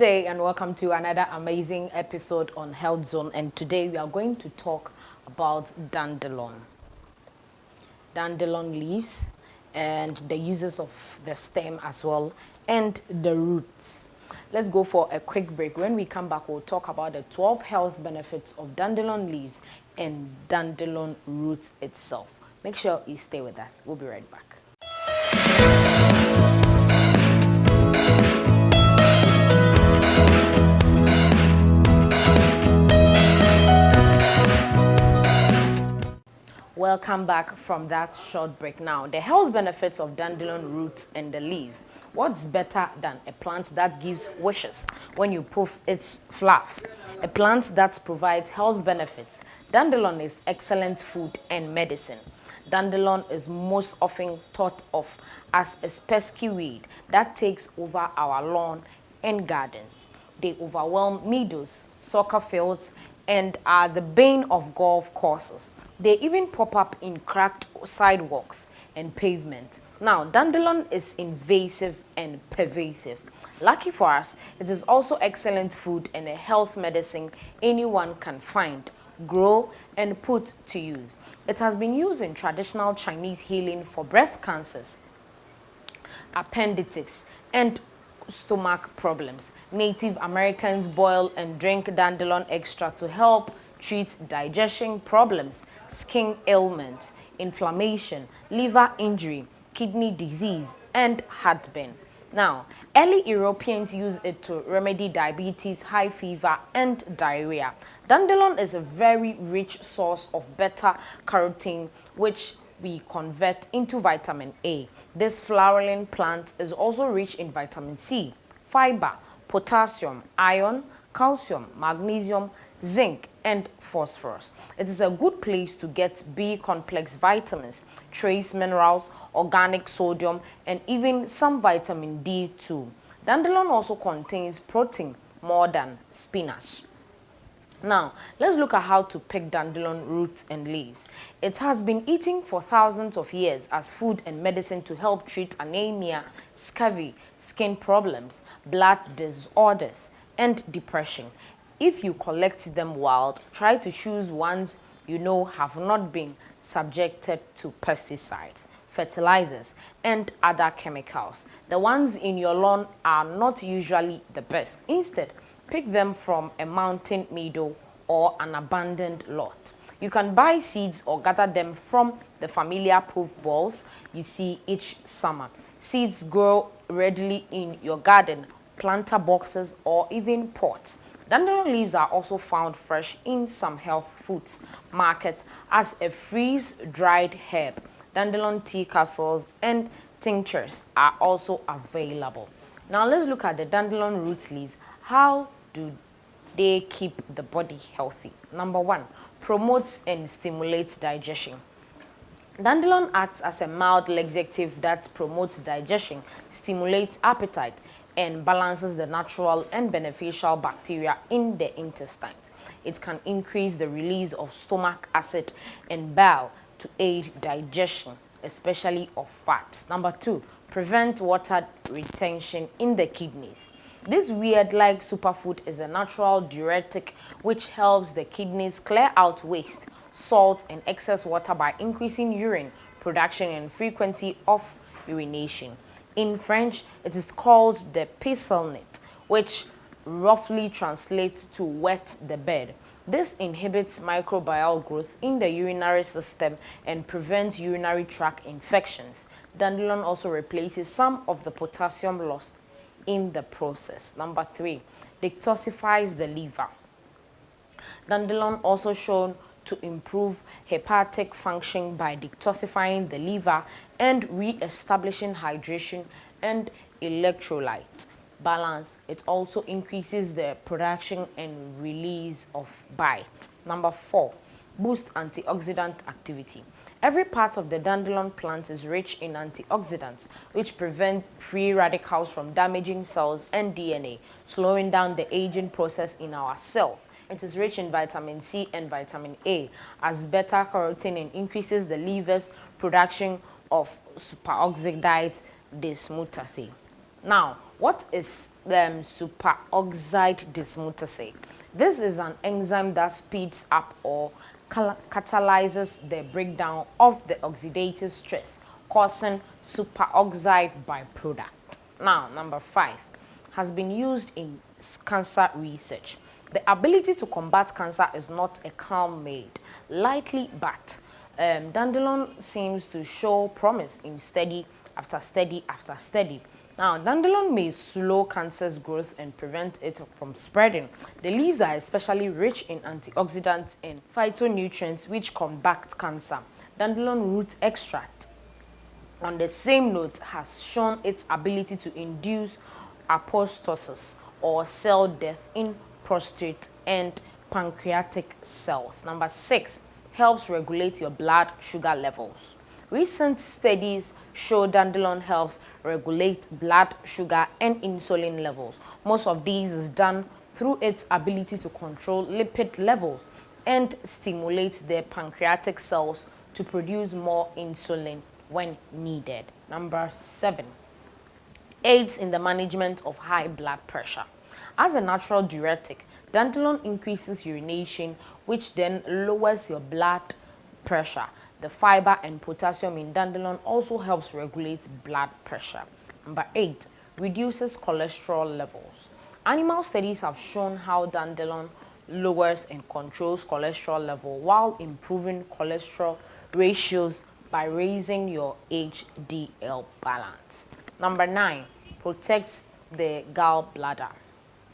day and welcome to another amazing episode on Health Zone, and today we are going to talk about dandelion. Dandelion leaves and the uses of the stem as well and the roots. Let's go for a quick break. When we come back, we'll talk about the 12 health benefits of dandelion leaves and dandelion roots itself. Make sure you stay with us. We'll be right back. Welcome back from that short break. Now, the health benefits of dandelion roots and the leaf. What's better than a plant that gives wishes when you puff its fluff? A plant that provides health benefits. Dandelion is excellent food and medicine. Dandelion is most often thought of as a pesky weed that takes over our lawn and gardens. They overwhelm meadows, soccer fields, and are the bane of golf courses. They even pop up in cracked sidewalks and pavement. Now, dandelion is invasive and pervasive. Lucky for us, it is also excellent food and a health medicine anyone can find, grow, and put to use. It has been used in traditional Chinese healing for breast cancers, appendicitis, and stomach problems. Native Americans boil and drink dandelion extra to help treat digestion problems, skin ailments, inflammation, liver injury, kidney disease, and heartburn. Now, early Europeans used it to remedy diabetes, high fever, and diarrhea. Dandelion is a very rich source of beta-carotene, which we convert into vitamin A. This flowering plant is also rich in vitamin C, fiber, potassium, iron, calcium, magnesium, zinc, and phosphorus. It is a good place to get B-complex vitamins, trace minerals, organic sodium, and even some vitamin D too. Dandelion also contains protein more than spinach. Now, let's look at how to pick dandelion roots and leaves. It has been eaten for thousands of years as food and medicine to help treat anemia, scurvy, skin problems, blood disorders, and depression. If you collect them wild, try to choose ones you know have not been subjected to pesticides, fertilizers, and other chemicals. The ones in your lawn are not usually the best. Instead, pick them from a mountain meadow or an abandoned lot. You can buy seeds or gather them from the familiar puff balls you see each summer. Seeds grow readily in your garden, planter boxes, or even pots. Dandelion leaves are also found fresh in some health foods market as a freeze-dried herb. Dandelion tea capsules and tinctures are also available. Now let's look at the dandelion root leaves. How do they keep the body healthy? Number one, promotes and stimulates digestion. Dandelion acts as a mild laxative that promotes digestion, stimulates appetite, and balances the natural and beneficial bacteria in the intestines. It can increase the release of stomach acid and bile to aid digestion, especially of fats. Number two, prevent water retention in the kidneys. This weird-like superfood is a natural diuretic which helps the kidneys clear out waste, salt, and excess water by increasing urine production and frequency of urination. In French, it is called the pissenlit, which roughly translates to wet the bed. This inhibits microbial growth in the urinary system and prevents urinary tract infections. Dandelion also replaces some of the potassium lost in the process. Number three, detoxifies the liver. Dandelion also shown to improve hepatic function by detoxifying the liver and re-establishing hydration and electrolyte balance. It also increases the production and release of bile. Number four, boost antioxidant activity. Every part of the dandelion plant is rich in antioxidants, which prevent free radicals from damaging cells and DNA, slowing down the aging process in our cells. It is rich in vitamin C and vitamin A, as beta-carotene increases the liver's production of superoxide dismutase. Now, What is superoxide dismutase? This is an enzyme that speeds up or catalyzes the breakdown of the oxidative stress, causing superoxide byproduct. Now, number 5 has been used in cancer research. The ability to combat cancer is not a calm maid, lightly, but dandelion seems to show promise in study after study after study. Now, dandelion may slow cancer's growth and prevent it from spreading. The leaves are especially rich in antioxidants and phytonutrients which combat cancer. Dandelion root extract, on the same note, has shown its ability to induce apoptosis or cell death in prostate and pancreatic cells. Number 6, helps regulate your blood sugar levels. Recent studies show dandelion helps regulate blood sugar and insulin levels. Most of these is done through its ability to control lipid levels and stimulate the pancreatic cells to produce more insulin when needed. Number 7, aids in the management of high blood pressure. As a natural diuretic, dandelion increases urination, which then lowers your blood pressure. The fiber and potassium in dandelion also helps regulate blood pressure. Number 8, reduces cholesterol levels. Animal studies have shown how dandelion lowers and controls cholesterol level while improving cholesterol ratios by raising your HDL balance. Number 9, protects the gallbladder.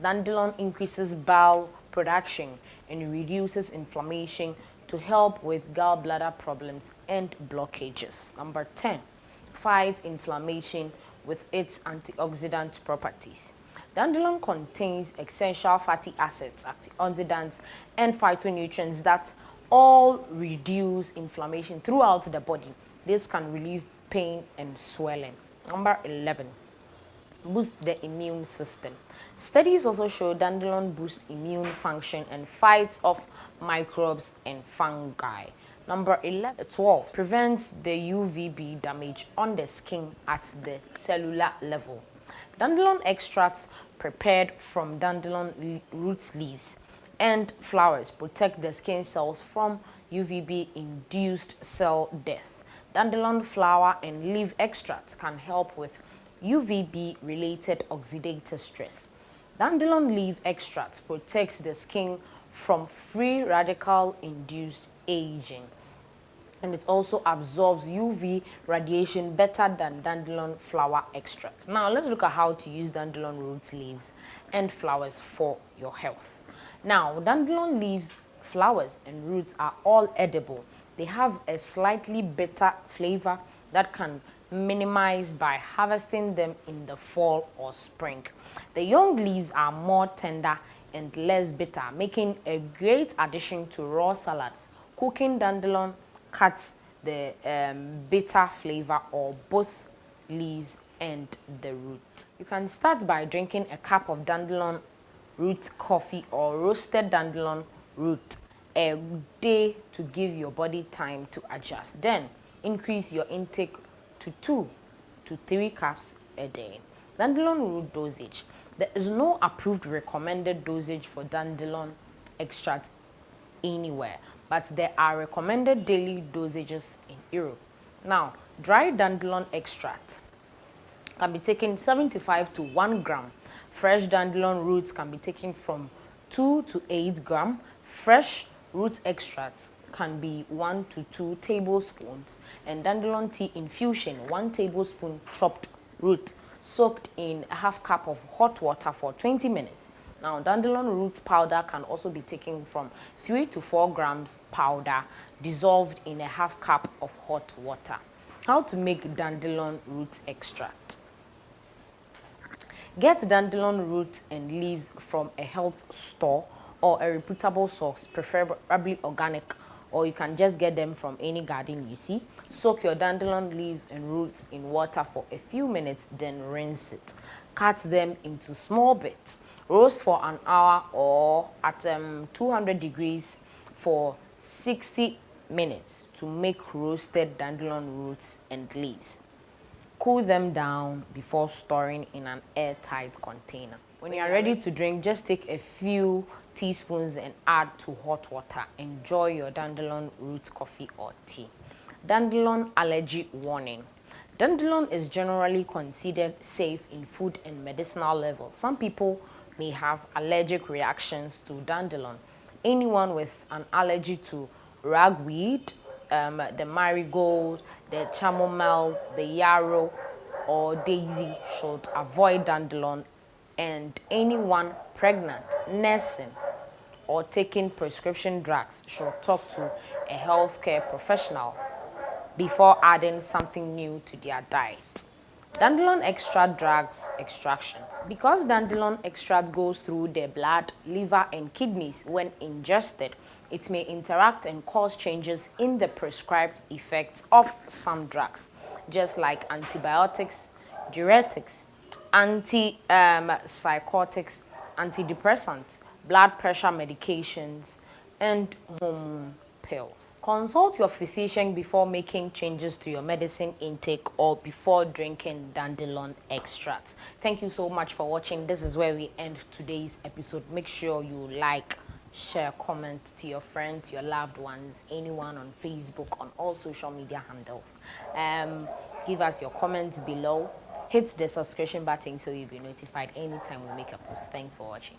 Dandelion increases bile production and reduces inflammation to help with gallbladder problems and blockages. Number 10, fights inflammation with its antioxidant properties. Dandelion contains essential fatty acids, antioxidants, and phytonutrients that all reduce inflammation throughout the body. This can relieve pain and swelling. Number 11, boost the immune system. Studies also show dandelion boosts immune function and fights off microbes and fungi. Number 12, prevents the UVB damage on the skin at the cellular level. Dandelion extracts prepared from dandelion root leaves and flowers protect the skin cells from UVB-induced cell death. Dandelion flower and leaf extracts can help with UVB-related oxidative stress. Dandelion leaf extracts protects the skin from free radical-induced aging, and it also absorbs UV radiation better than dandelion flower extracts. Now, let's look at how to use dandelion root leaves and flowers for your health. Now, dandelion leaves, flowers, and roots are all edible. They have a slightly bitter flavor that can minimized by harvesting them in the fall or spring. The young leaves are more tender and less bitter, making a great addition to raw salads. Cooking dandelion cuts the bitter flavor of both leaves and the root. You can start by drinking a cup of dandelion root coffee or roasted dandelion root a day to give your body time to adjust. Then increase your intake to 2 to 3 cups a day. Dandelion root dosage. There is no approved recommended dosage for dandelion extract anywhere, but there are recommended daily dosages in Europe. Now, dry dandelion extract can be taken 75 to 1 gram. Fresh dandelion roots can be taken from 2 to 8 gram. Fresh root extracts can be 1 to 2 tablespoons, and dandelion tea infusion 1 tablespoon chopped root soaked in a half cup of hot water for 20 minutes. Now, dandelion root powder can also be taken from 3 to 4 grams powder dissolved in a half cup of hot water. How to make dandelion root extract. Get dandelion roots and leaves from a health store or a reputable source, preferably organic, or you can just get them from any garden you see. Soak your dandelion leaves and roots in water for a few minutes, then rinse it. Cut them into small bits. Roast for an hour or at 200 degrees for 60 minutes to make roasted dandelion roots and leaves. Cool them down before storing in an airtight container. When you are ready to drink, just take a few teaspoons and add to hot water. Enjoy your dandelion root coffee or tea. Dandelion allergy warning. Dandelion is generally considered safe in food and medicinal levels. Some people may have allergic reactions to dandelion. Anyone with an allergy to ragweed, the marigold, the chamomile, the yarrow, or daisy should avoid dandelion, and anyone pregnant, nursing, or taking prescription drugs should talk to a healthcare professional before adding something new to their diet. Dandelion extract drugs extractions. Because dandelion extract goes through the blood, liver, and kidneys when ingested, it may interact and cause changes in the prescribed effects of some drugs, just like antibiotics, diuretics, antipsychotics, antidepressants, blood pressure medications, and hormone pills. Consult your physician before making changes to your medicine intake or before drinking dandelion extracts. Thank you so much for watching. This is where we end today's episode. Make sure you like, share, comment to your friends, your loved ones, anyone on Facebook, on all social media handles. Give us your comments below. Hit the subscription button so you'll be notified anytime we make a post. Thanks for watching.